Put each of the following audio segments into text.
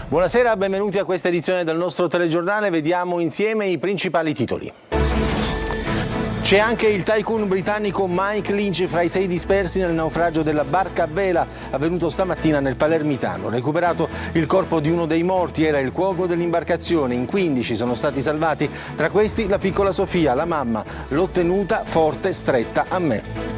Buonasera, benvenuti a questa edizione del nostro telegiornale. Vediamo insieme i principali titoli. C'è anche il tycoon britannico Mike Lynch fra i 6 dispersi nel naufragio della barca a vela avvenuto stamattina nel Palermitano. Recuperato il corpo di uno dei morti, era il cuoco dell'imbarcazione. In 15 sono stati salvati, tra questi la piccola Sofia, la mamma. L'ho tenuta forte, stretta a me.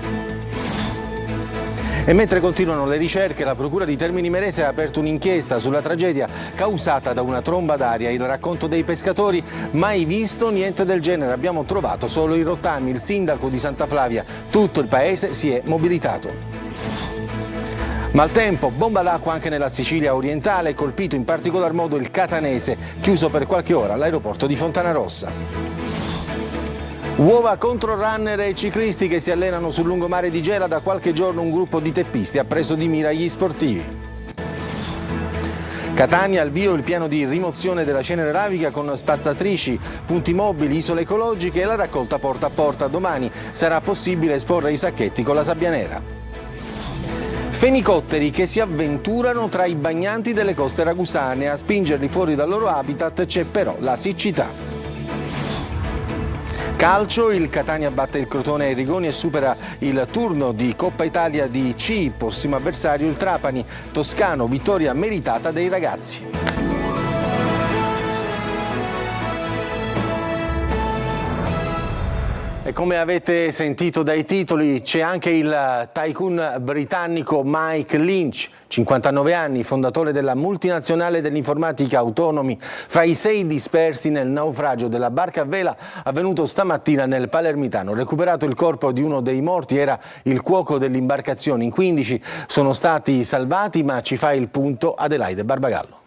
E mentre continuano le ricerche, la Procura di Termini Imerese ha aperto un'inchiesta sulla tragedia causata da una tromba d'aria. Il racconto dei pescatori: mai visto niente del genere, abbiamo trovato solo i rottami. Il sindaco di Santa Flavia, tutto il paese si è mobilitato. Maltempo, bomba d'acqua anche nella Sicilia orientale, colpito in particolar modo il Catanese, chiuso per qualche ora l'aeroporto di Fontanarossa. Uova contro runner e ciclisti che si allenano sul lungomare di Gela. Da qualche giorno un gruppo di teppisti ha preso di mira gli sportivi. Catania, al vio il piano di rimozione della cenere arabica con spazzatrici, punti mobili, isole ecologiche e la raccolta porta a porta. Domani sarà possibile esporre i sacchetti con la sabbia nera. Fenicotteri che si avventurano tra i bagnanti delle coste ragusane. A spingerli fuori dal loro habitat c'è però la siccità. Calcio, il Catania batte il Crotone ai rigoni e supera il turno di Coppa Italia di C. Prossimo avversario il Trapani. Toscano, vittoria meritata dei ragazzi. E come avete sentito dai titoli, c'è anche il tycoon britannico Mike Lynch, 59 anni, fondatore della multinazionale dell'informatica Autonomi, fra i 6 dispersi nel naufragio della barca a vela avvenuto stamattina nel Palermitano. Recuperato il corpo di uno dei morti, era il cuoco dell'imbarcazione. In 15 sono stati salvati, ma ci fa il punto Adelaide Barbagallo.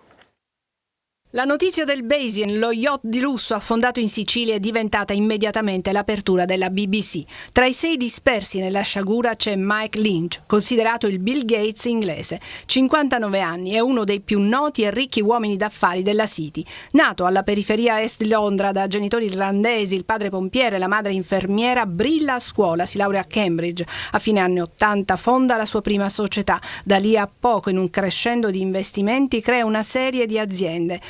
La notizia del Basin, lo yacht di lusso affondato in Sicilia, è diventata immediatamente l'apertura della BBC. Tra i 6 dispersi nella sciagura c'è Mike Lynch, considerato il Bill Gates inglese. 59 anni, è uno dei più noti e ricchi uomini d'affari della City. Nato alla periferia est di Londra da genitori irlandesi, il padre pompiere, la madre infermiera, brilla a scuola, si laurea a Cambridge. A fine anni 80 fonda la sua prima società. Da lì a poco, in un crescendo di investimenti, crea una serie di aziende.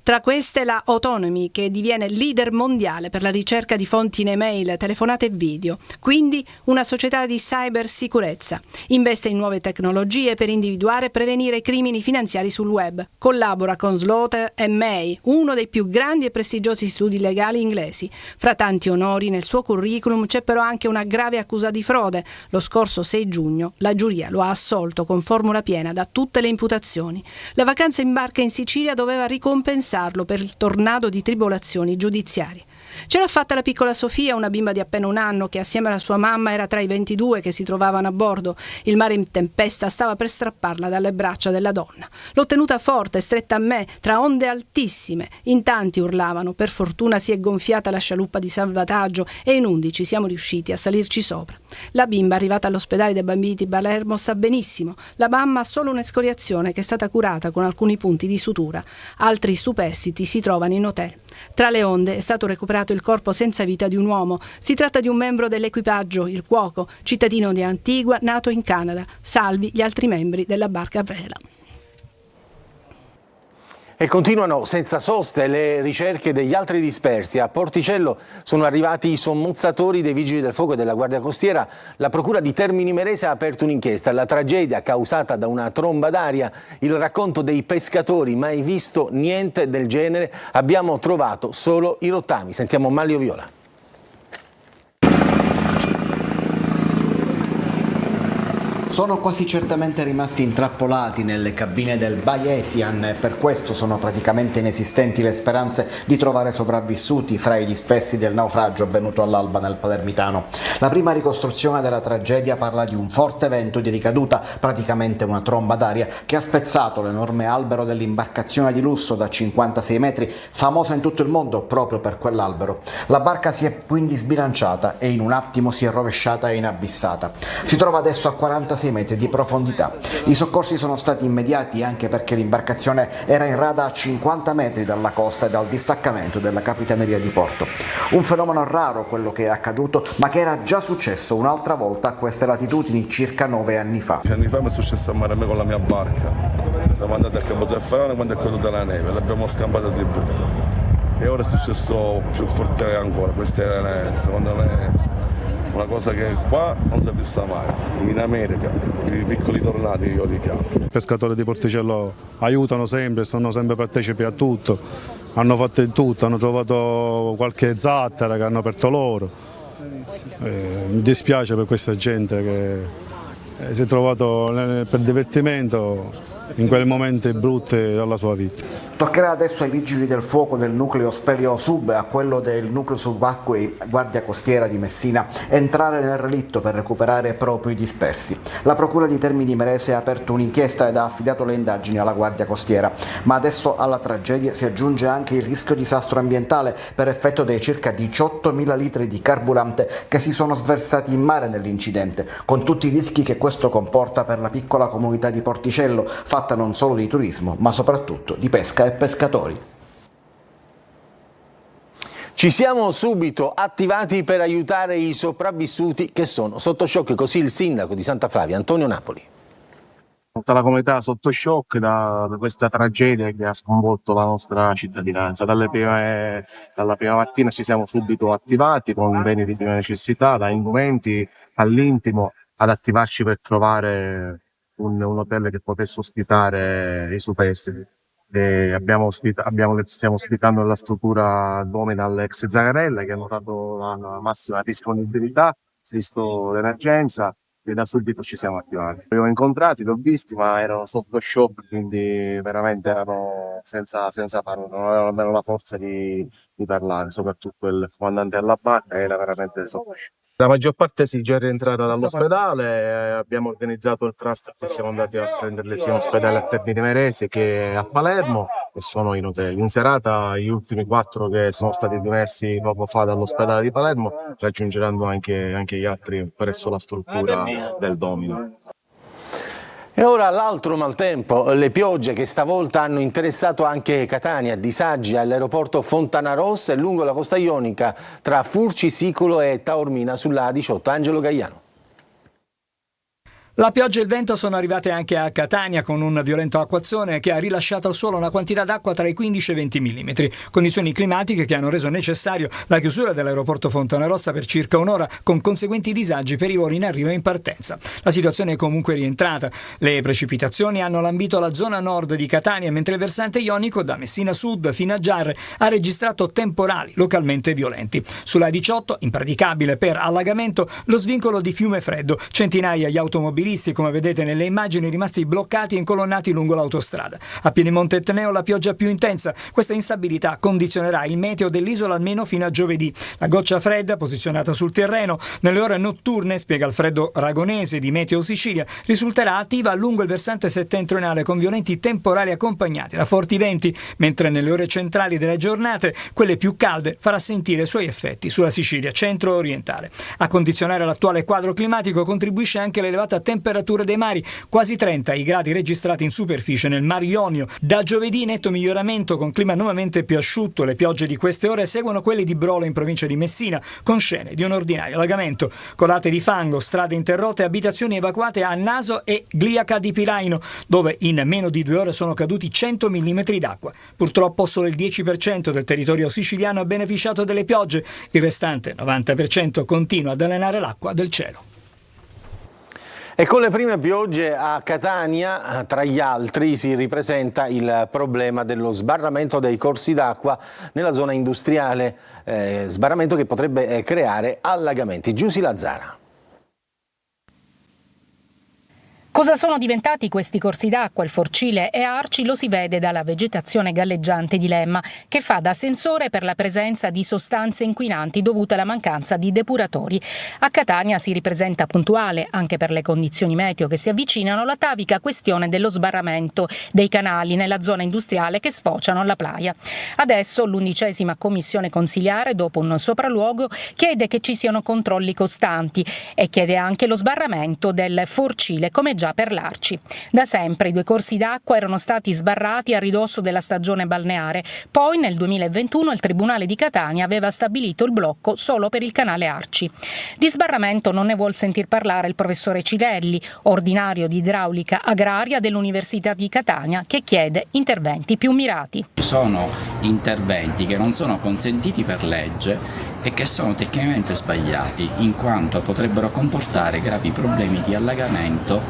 Tra queste la Autonomy, che diviene leader mondiale per la ricerca di fonti in email, telefonate e video, quindi una società di cybersicurezza. Investe in nuove tecnologie per individuare e prevenire i crimini finanziari sul web. Collabora con Slaughter & May, uno dei più grandi e prestigiosi studi legali inglesi. Fra tanti onori nel suo curriculum c'è però anche una grave accusa di frode. Lo scorso 6 giugno la giuria lo ha assolto con formula piena da tutte le imputazioni. La vacanza in barca in Sicilia doveva ricompensare per il tornado di tribolazioni giudiziarie. Ce l'ha fatta la piccola Sofia, una bimba di appena 1 anno che assieme alla sua mamma era tra i 22 che si trovavano a bordo. Il mare in tempesta stava per strapparla dalle braccia della donna. L'ho tenuta forte, stretta a me, tra onde altissime. In tanti urlavano. Per fortuna si è gonfiata la scialuppa di salvataggio e in 11 siamo riusciti a salirci sopra. La bimba, arrivata all'ospedale dei bambini di Palermo, sta benissimo. La mamma ha solo un'escoriazione che è stata curata con alcuni punti di sutura. Altri superstiti si trovano in hotel. Tra le onde è stato recuperato il corpo senza vita di un uomo. Si tratta di un membro dell'equipaggio, il cuoco, cittadino di Antigua, nato in Canada. Salvi gli altri membri della barca a vela. E continuano senza soste le ricerche degli altri dispersi. A Porticello sono arrivati i sommozzatori dei Vigili del Fuoco e della Guardia Costiera. La Procura di Termini Imerese ha aperto un'inchiesta. La tragedia causata da una tromba d'aria, il racconto dei pescatori: mai visto niente del genere, abbiamo trovato solo i rottami. Sentiamo Manlio Viola. Sono quasi certamente rimasti intrappolati nelle cabine del Bayesian e per questo sono praticamente inesistenti le speranze di trovare sopravvissuti fra i dispersi del naufragio avvenuto all'alba nel Palermitano. La prima ricostruzione della tragedia parla di un forte vento di ricaduta, praticamente una tromba d'aria, che ha spezzato l'enorme albero dell'imbarcazione di lusso da 56 metri, famosa in tutto il mondo proprio per quell'albero. La barca si è quindi sbilanciata e in un attimo si è rovesciata e inabissata. Si trova adesso a 46 metri di profondità. I soccorsi sono stati immediati anche perché l'imbarcazione era in rada a 50 metri dalla costa e dal distaccamento della Capitaneria di Porto. Un fenomeno raro quello che è accaduto, ma che era già successo un'altra volta a queste latitudini circa 9 anni fa. 10 anni fa mi è successo a mare a me con la mia barca. siamo andati a Capozaffarone quando è caduta la neve, l'abbiamo scampata di brutto. E ora è successo più forte ancora. Questa è, secondo me, una cosa che qua non si è vista mai. In America i piccoli tornadi io li chiamo. I pescatori di Porticello aiutano sempre, sono sempre partecipi a tutto, hanno fatto di tutto, hanno trovato qualche zattera che hanno aperto loro. Mi dispiace per questa gente che si è trovato per divertimento in quei momenti brutti della sua vita. Toccherà adesso ai vigili del fuoco del nucleo Speleo Sub e a quello del nucleo subacquei Guardia Costiera di Messina entrare nel relitto per recuperare proprio i dispersi. La Procura di Termini Imerese ha aperto un'inchiesta ed ha affidato le indagini alla Guardia Costiera, ma adesso alla tragedia si aggiunge anche il rischio disastro ambientale per effetto dei circa 18.000 litri di carburante che si sono sversati in mare nell'incidente, con tutti i rischi che questo comporta per la piccola comunità di Porticello, fatta non solo di turismo, ma soprattutto di pesca e pescatori. Ci siamo subito attivati per aiutare i sopravvissuti che sono sotto shock, così il sindaco di Santa Flavia, Antonio Napoli. Tutta la comunità sotto shock da questa tragedia che ha sconvolto la nostra cittadinanza. Dalla prima mattina ci siamo subito attivati con beni di prima necessità, da indumenti all'intimo, ad attivarci per trovare un hotel che potesse ospitare i superstiti. Stiamo ospitando la struttura Dominal ex Zagarella, che hanno dato la massima disponibilità, visto l'emergenza, e da subito ci siamo attivati. Li ho incontrati, li ho visti, ma erano sotto shock, quindi veramente erano senza parole, non avevano nemmeno la forza di parlare, soprattutto il comandante della barca era veramente sotto shock. La maggior parte si è già rientrata dall'ospedale, abbiamo organizzato il transfer e siamo andati a prenderli sia in ospedale a Termini Imerese che a Palermo e sono in hotel. In serata gli ultimi 4 che sono stati dimessi poco fa dall'ospedale di Palermo raggiungeranno anche gli altri presso la struttura del Domino. E ora l'altro maltempo, le piogge che stavolta hanno interessato anche Catania, disagi all'aeroporto Fontanarossa e lungo la costa ionica tra Furci Siculo e Taormina sulla A18. Angelo Gaiano. La pioggia e il vento sono arrivate anche a Catania con un violento acquazzone che ha rilasciato al suolo una quantità d'acqua tra i 15 e i 20 mm. Condizioni climatiche che hanno reso necessario la chiusura dell'aeroporto Fontanarossa per circa un'ora con conseguenti disagi per i voli in arrivo e in partenza. La situazione è comunque rientrata. Le precipitazioni hanno lambito la zona nord di Catania, mentre il versante ionico da Messina Sud fino a Giarre ha registrato temporali localmente violenti. Sulla A18, impraticabile per allagamento, lo svincolo di Fiumefreddo. Centinaia gli automobilisti, come vedete nelle immagini, rimasti bloccati e incolonnati lungo l'autostrada. A Piedimonte Etneo la pioggia più intensa. Questa instabilità condizionerà il meteo dell'isola almeno fino a giovedì. La goccia fredda posizionata sul terreno nelle ore notturne, spiega Alfredo Ragonese di Meteo Sicilia, risulterà attiva lungo il versante settentrionale con violenti temporali accompagnati da forti venti, mentre nelle ore centrali delle giornate, quelle più calde, farà sentire i suoi effetti sulla Sicilia centro-orientale. A condizionare l'attuale quadro climatico contribuisce anche l'elevata temperature dei mari, quasi 30 i gradi registrati in superficie nel Mar Ionio. Da giovedì netto miglioramento con clima nuovamente più asciutto. Le piogge di queste ore seguono quelle di Brolo in provincia di Messina, con scene di un ordinario allagamento. Colate di fango, strade interrotte, abitazioni evacuate a Naso e Gliaca di Pilaino, dove in meno di 2 ore sono caduti 100 mm d'acqua. Purtroppo solo il 10% del territorio siciliano ha beneficiato delle piogge, il restante 90% continua ad allenare l'acqua del cielo. E con le prime piogge a Catania, tra gli altri, si ripresenta il problema dello sbarramento dei corsi d'acqua nella zona industriale, sbarramento che potrebbe creare allagamenti. Giusy Lazzara. Cosa sono diventati questi corsi d'acqua? Il Forcile e Arci lo si vede dalla vegetazione galleggiante di Lemma, che fa da sensore per la presenza di sostanze inquinanti dovute alla mancanza di depuratori. A Catania si ripresenta puntuale, anche per le condizioni meteo che si avvicinano, l'atavica questione dello sbarramento dei canali nella zona industriale che sfociano alla Playa. Adesso l'11ª commissione consiliare, dopo un sopralluogo, chiede che ci siano controlli costanti e chiede anche lo sbarramento del Forcile, come già per l'Arci. Da sempre i 2 corsi d'acqua erano stati sbarrati a ridosso della stagione balneare, poi nel 2021 il Tribunale di Catania aveva stabilito il blocco solo per il canale Arci. Di sbarramento non ne vuol sentir parlare il professore Civelli, ordinario di idraulica agraria dell'Università di Catania, che chiede interventi più mirati. Sono interventi che non sono consentiti per legge e che sono tecnicamente sbagliati, in quanto potrebbero comportare gravi problemi di allagamento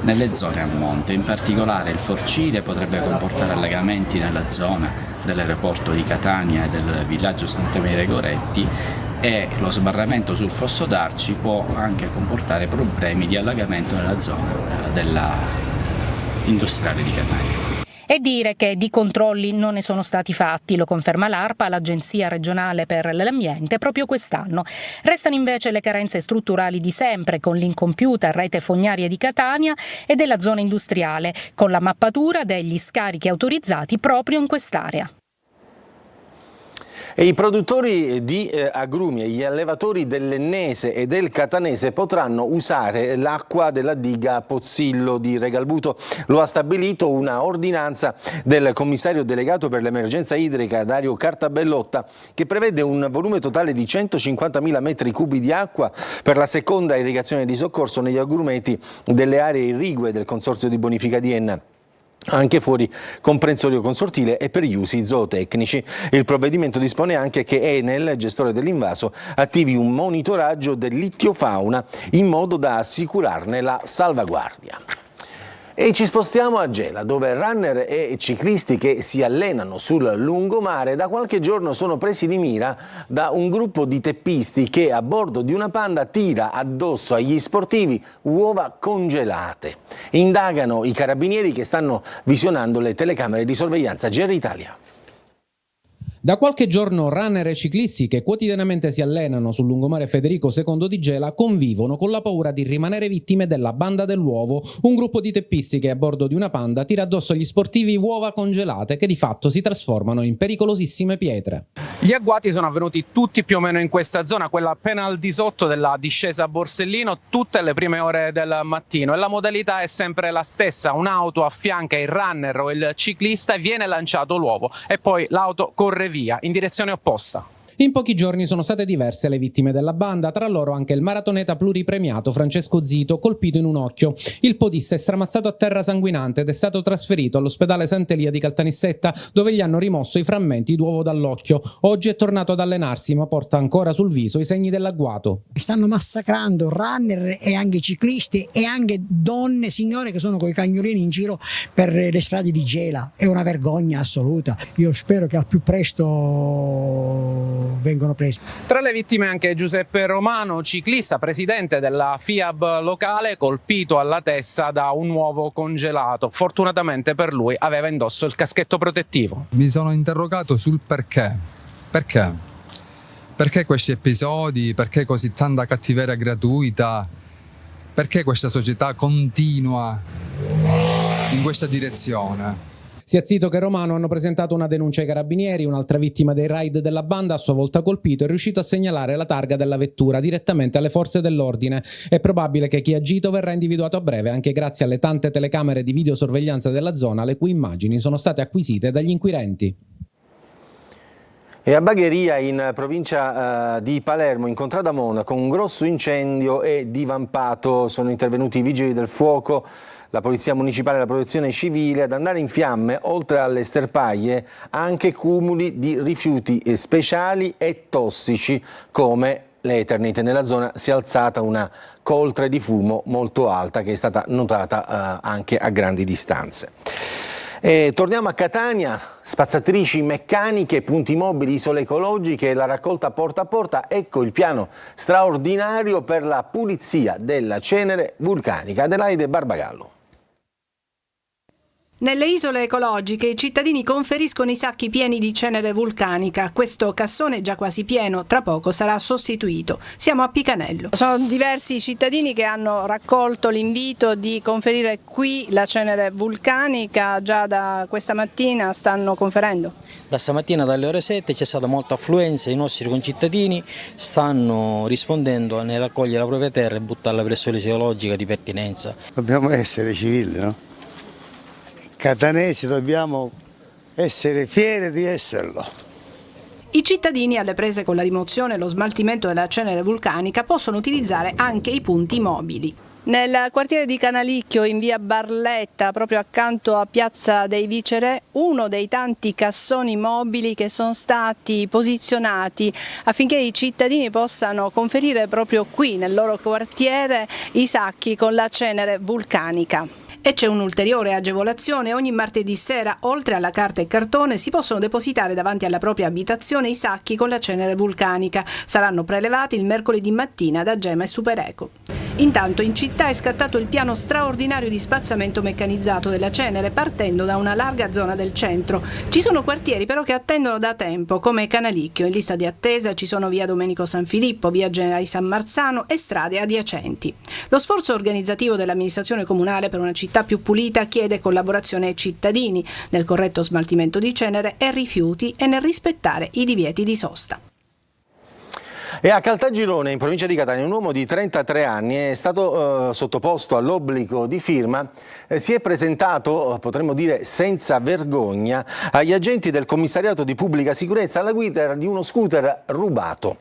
nelle zone a monte. In particolare il Forcile potrebbe comportare allagamenti nella zona dell'aeroporto di Catania e del villaggio Sant'Emilia Goretti, e lo sbarramento sul fosso d'Arci può anche comportare problemi di allagamento nella zona industriale di Catania. E dire che di controlli non ne sono stati fatti, lo conferma l'ARPA, l'Agenzia regionale per l'ambiente, proprio quest'anno. Restano invece le carenze strutturali di sempre, con l'incompiuta rete fognaria di Catania e della zona industriale, con la mappatura degli scarichi autorizzati proprio in quest'area. E i produttori di agrumi e gli allevatori dell'Ennese e del Catanese potranno usare l'acqua della diga Pozzillo di Regalbuto. Lo ha stabilito una ordinanza del commissario delegato per l'emergenza idrica Dario Cartabellotta, che prevede un volume totale di 150.000 metri cubi di acqua per la seconda irrigazione di soccorso negli agrumeti delle aree irrigue del Consorzio di Bonifica di Enna, anche fuori comprensorio consortile e per gli usi zootecnici. Il provvedimento dispone anche che Enel, gestore dell'invaso, attivi un monitoraggio dell'ittiofauna in modo da assicurarne la salvaguardia. E ci spostiamo a Gela, dove runner e ciclisti che si allenano sul lungomare da qualche giorno sono presi di mira da un gruppo di teppisti che a bordo di una Panda tira addosso agli sportivi uova congelate. Indagano i carabinieri che stanno visionando le telecamere di sorveglianza GR Italia. Da qualche giorno runner e ciclisti che quotidianamente si allenano sul lungomare Federico II di Gela convivono con la paura di rimanere vittime della banda dell'uovo, un gruppo di teppisti che a bordo di una Panda tira addosso agli sportivi uova congelate che di fatto si trasformano in pericolosissime pietre. Gli agguati sono avvenuti tutti più o meno in questa zona, quella appena al di sotto della discesa a Borsellino, tutte le prime ore del mattino, e la modalità è sempre la stessa: un'auto affianca il runner o il ciclista e viene lanciato l'uovo e poi l'auto corre via in direzione opposta. In pochi giorni sono state diverse le vittime della banda, tra loro anche il maratoneta pluripremiato Francesco Zito, colpito in un occhio. Il podista è stramazzato a terra sanguinante ed è stato trasferito all'ospedale Sant'Elia di Caltanissetta, dove gli hanno rimosso i frammenti d'uovo dall'occhio. Oggi è tornato ad allenarsi, ma porta ancora sul viso i segni dell'agguato. Stanno massacrando runner e anche ciclisti e anche donne, signore che sono coi cagnolini in giro per le strade di Gela. È una vergogna assoluta. Io spero che al più presto vengono presi. Tra le vittime anche Giuseppe Romano, ciclista, presidente della FIAB locale, colpito alla testa da un uovo congelato. Fortunatamente per lui aveva indosso il caschetto protettivo. Mi sono interrogato sul perché. Perché questi episodi? Perché così tanta cattiveria gratuita? Perché questa società continua in questa direzione? Sia Zito che Romano hanno presentato una denuncia ai carabinieri. Un'altra vittima dei raid della banda, a sua volta colpito, è riuscito a segnalare la targa della vettura direttamente alle forze dell'ordine. È probabile che chi ha agito verrà individuato a breve, anche grazie alle tante telecamere di videosorveglianza della zona, le cui immagini sono state acquisite dagli inquirenti. E a Bagheria, in provincia di Palermo, in Contrada Mona, con un grosso incendio è divampato. Sono intervenuti i vigili del fuoco, la Polizia Municipale e la Protezione Civile ad andare in fiamme, oltre alle sterpaglie, anche cumuli di rifiuti speciali e tossici come l'Eternit. Nella zona si è alzata una coltre di fumo molto alta che è stata notata anche a grandi distanze. E torniamo a Catania, spazzatrici meccaniche, punti mobili, isole ecologiche e la raccolta porta a porta. Ecco il piano straordinario per la pulizia della cenere vulcanica. Adelaide Barbagallo. Nelle isole ecologiche i cittadini conferiscono i sacchi pieni di cenere vulcanica. Questo cassone è già quasi pieno, tra poco sarà sostituito. Siamo a Picanello. Sono diversi cittadini che hanno raccolto l'invito di conferire qui la cenere vulcanica. Già da questa mattina stanno conferendo? Da stamattina dalle ore 7 c'è stata molta affluenza, i nostri concittadini stanno rispondendo nel raccogliere la propria terra e buttarla presso l'isola ecologica di pertinenza. Dobbiamo essere civili, no? Catanesi dobbiamo essere fieri di esserlo. I cittadini alle prese con la rimozione e lo smaltimento della cenere vulcanica possono utilizzare anche i punti mobili. Nel quartiere di Canalicchio, in via Barletta, proprio accanto a Piazza dei Viceré, uno dei tanti cassoni mobili che sono stati posizionati affinché i cittadini possano conferire proprio qui, nel loro quartiere, i sacchi con la cenere vulcanica. E c'è un'ulteriore agevolazione: ogni martedì sera, oltre alla carta e cartone, si possono depositare davanti alla propria abitazione i sacchi con la cenere vulcanica. Saranno prelevati il mercoledì mattina da Gema e Supereco. Intanto in città è scattato il piano straordinario di spazzamento meccanizzato della cenere, partendo da una larga zona del centro. Ci sono quartieri però che attendono da tempo, come Canalicchio. In lista di attesa ci sono via Domenico San Filippo, via Generali San Marzano e strade adiacenti. Lo sforzo organizzativo dell'amministrazione comunale per una città più pulita chiede collaborazione ai cittadini nel corretto smaltimento di cenere e rifiuti e nel rispettare i divieti di sosta. E a Caltagirone, in provincia di Catania, un uomo di 33 anni è stato sottoposto all'obbligo di firma. Si è presentato, potremmo dire senza vergogna, agli agenti del commissariato di pubblica sicurezza alla guida di uno scooter rubato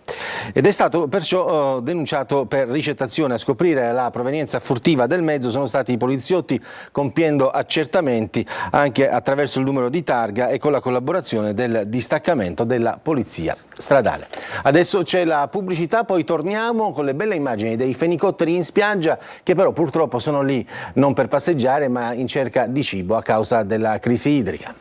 ed è stato perciò denunciato per ricettazione. A scoprire la provenienza furtiva del mezzo sono stati i poliziotti, compiendo accertamenti anche attraverso il numero di targa e con la collaborazione del distaccamento della polizia stradale. Adesso c'è la pubblicità, poi torniamo con le belle immagini dei fenicotteri in spiaggia che però purtroppo sono lì non per passeggiare ma in cerca di cibo a causa della crisi idrica.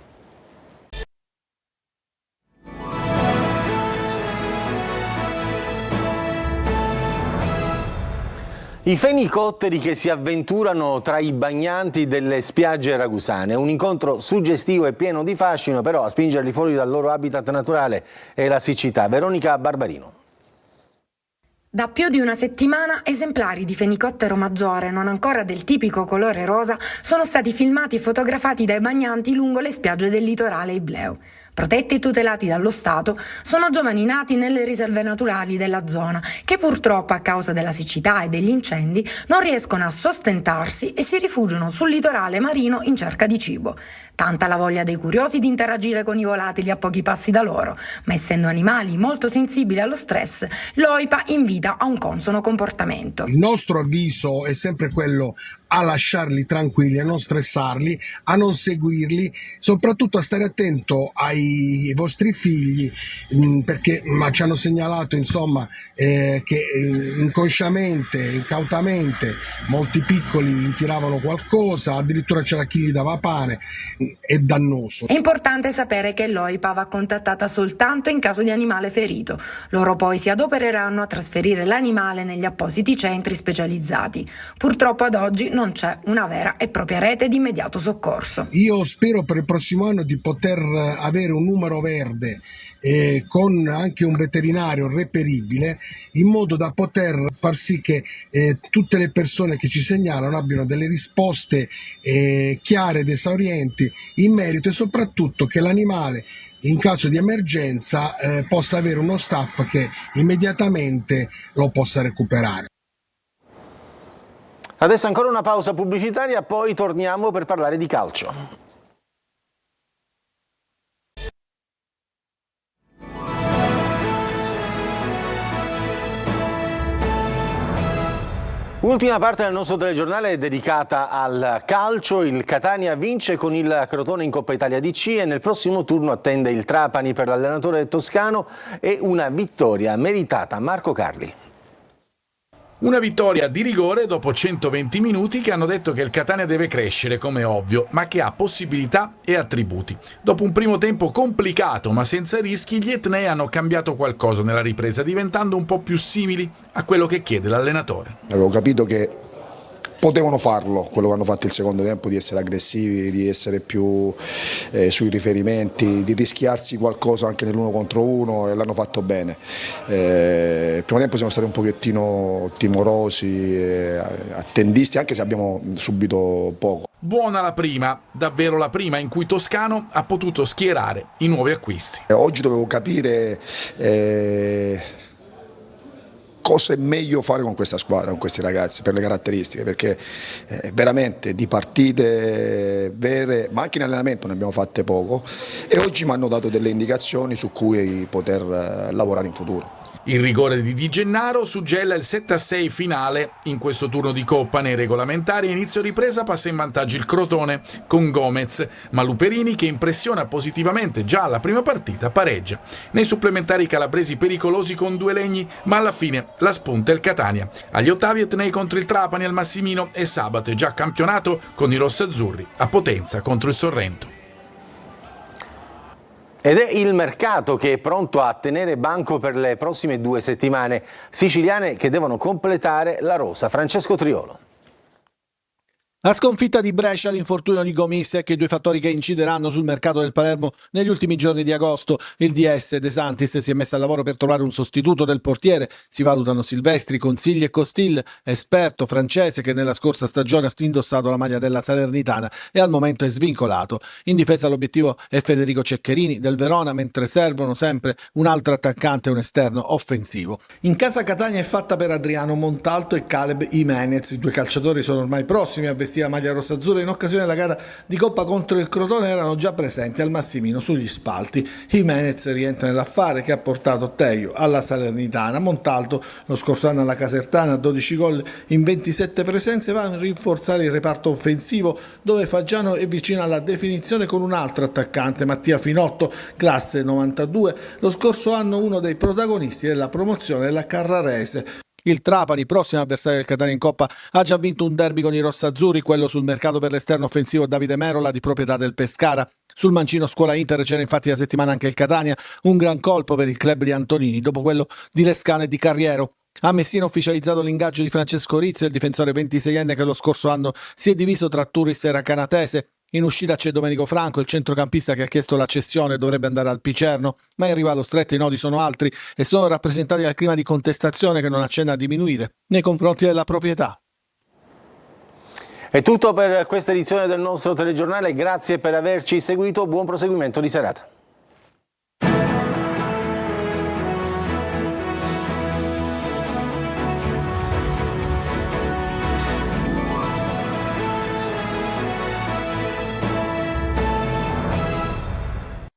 I fenicotteri che si avventurano tra i bagnanti delle spiagge ragusane, un incontro suggestivo e pieno di fascino, però a spingerli fuori dal loro habitat naturale è la siccità. Veronica Barbarino. Da più di una settimana esemplari di fenicottero maggiore, non ancora del tipico colore rosa, sono stati filmati e fotografati dai bagnanti lungo le spiagge del litorale ibleo. Protetti e tutelati dallo Stato, sono giovani nati nelle riserve naturali della zona, che purtroppo a causa della siccità e degli incendi non riescono a sostentarsi e si rifugiano sul litorale marino in cerca di cibo. Tanta la voglia dei curiosi di interagire con i volatili a pochi passi da loro, ma essendo animali molto sensibili allo stress, l'OIPA invita a un consono comportamento. Il nostro avviso è sempre quello a lasciarli tranquilli, a non stressarli, a non seguirli, soprattutto a stare attento ai vostri figli, perché ci hanno segnalato insomma che inconsciamente, incautamente molti piccoli gli tiravano qualcosa, addirittura c'era chi gli dava pane. È dannoso. È importante sapere che l'OIPA va contattata soltanto in caso di animale ferito. Loro poi si adopereranno a trasferire l'animale negli appositi centri specializzati. Purtroppo ad oggi non c'è una vera e propria rete di immediato soccorso. Io spero per il prossimo anno di poter avere un numero verde con anche un veterinario reperibile, in modo da poter far sì che tutte le persone che ci segnalano abbiano delle risposte chiare ed esaurienti in merito, e soprattutto che l'animale in caso di emergenza possa avere uno staff che immediatamente lo possa recuperare. Adesso ancora una pausa pubblicitaria, poi torniamo per parlare di calcio. Ultima parte del nostro telegiornale è dedicata al calcio. Il Catania vince con il Crotone in Coppa Italia DC e nel prossimo turno attende il Trapani per l'allenatore toscano e una vittoria meritata. Marco Carli. Una vittoria di rigore dopo 120 minuti che hanno detto che il Catania deve crescere, come ovvio, ma che ha possibilità e attributi. Dopo un primo tempo complicato ma senza rischi, gli etnei hanno cambiato qualcosa nella ripresa, diventando un po' più simili a quello che chiede l'allenatore. Avevo capito che potevano farlo, quello che hanno fatto il secondo tempo, di essere aggressivi, di essere più sui riferimenti, di rischiarsi qualcosa anche nell'1 contro 1, e l'hanno fatto bene. Il primo tempo siamo stati un pochettino timorosi, attendisti, anche se abbiamo subito poco. Buona la prima, davvero la prima in cui Toscano ha potuto schierare i nuovi acquisti. Oggi dovevo capire cosa è meglio fare con questa squadra, con questi ragazzi, per le caratteristiche, perché veramente di partite vere, ma anche in allenamento ne abbiamo fatte poco, e oggi mi hanno dato delle indicazioni su cui poter lavorare in futuro. Il rigore di Di Gennaro suggella il 7-6 finale in questo turno di Coppa. Nei regolamentari a inizio ripresa passa in vantaggio il Crotone con Gomez, ma Luperini, che impressiona positivamente già alla prima partita, pareggia. Nei supplementari calabresi pericolosi con 2 legni, ma alla fine la spunta il Catania. Agli ottavi Etnei contro il Trapani al Massimino, e sabato è già campionato con i rossazzurri a Potenza contro il Sorrento. Ed è il mercato che è pronto a tenere banco per le prossime 2 settimane siciliane che devono completare la rosa. Francesco Triolo. La sconfitta di Brescia, l'infortunio di Gomis e che i 2 fattori che incideranno sul mercato del Palermo negli ultimi giorni di agosto. Il DS De Santis si è messo al lavoro per trovare un sostituto del portiere. Si valutano Silvestri, Consigli e Costil, esperto francese che nella scorsa stagione ha indossato la maglia della Salernitana e al momento è svincolato. In difesa l'obiettivo è Federico Ceccherini del Verona, mentre servono sempre un altro attaccante e un esterno offensivo. In casa Catania è fatta per Adriano Montalto e Caleb Jimenez. I 2 calciatori sono ormai prossimi a vestire la maglia rossazzurra. In occasione della gara di Coppa contro il Crotone erano già presenti al Massimino sugli spalti. Jimenez rientra nell'affare che ha portato Teio alla Salernitana. Montalto, lo scorso anno alla Casertana, 12 gol in 27 presenze, va a rinforzare il reparto offensivo, dove Faggiano è vicino alla definizione con un altro attaccante, Mattia Finotto, classe 92, lo scorso anno uno dei protagonisti della promozione della Carrarese. Il Trapani, prossimo avversario del Catania in Coppa, ha già vinto un derby con i rossazzurri, quello sul mercato per l'esterno offensivo Davide Merola, di proprietà del Pescara. Sul mancino scuola Inter c'era infatti la settimana anche il Catania, un gran colpo per il club di Antonini dopo quello di Lescano e di Carriero. A Messina è ufficializzato l'ingaggio di Francesco Rizzo, il difensore 26enne che lo scorso anno si è diviso tra Turris e Racanatese. In uscita c'è Domenico Franco, il centrocampista che ha chiesto la cessione, dovrebbe andare al Picerno, ma è arrivato stretto, i nodi sono altri e sono rappresentati dal clima di contestazione che non accenna a diminuire nei confronti della proprietà. È tutto per questa edizione del nostro telegiornale, grazie per averci seguito, buon proseguimento di serata.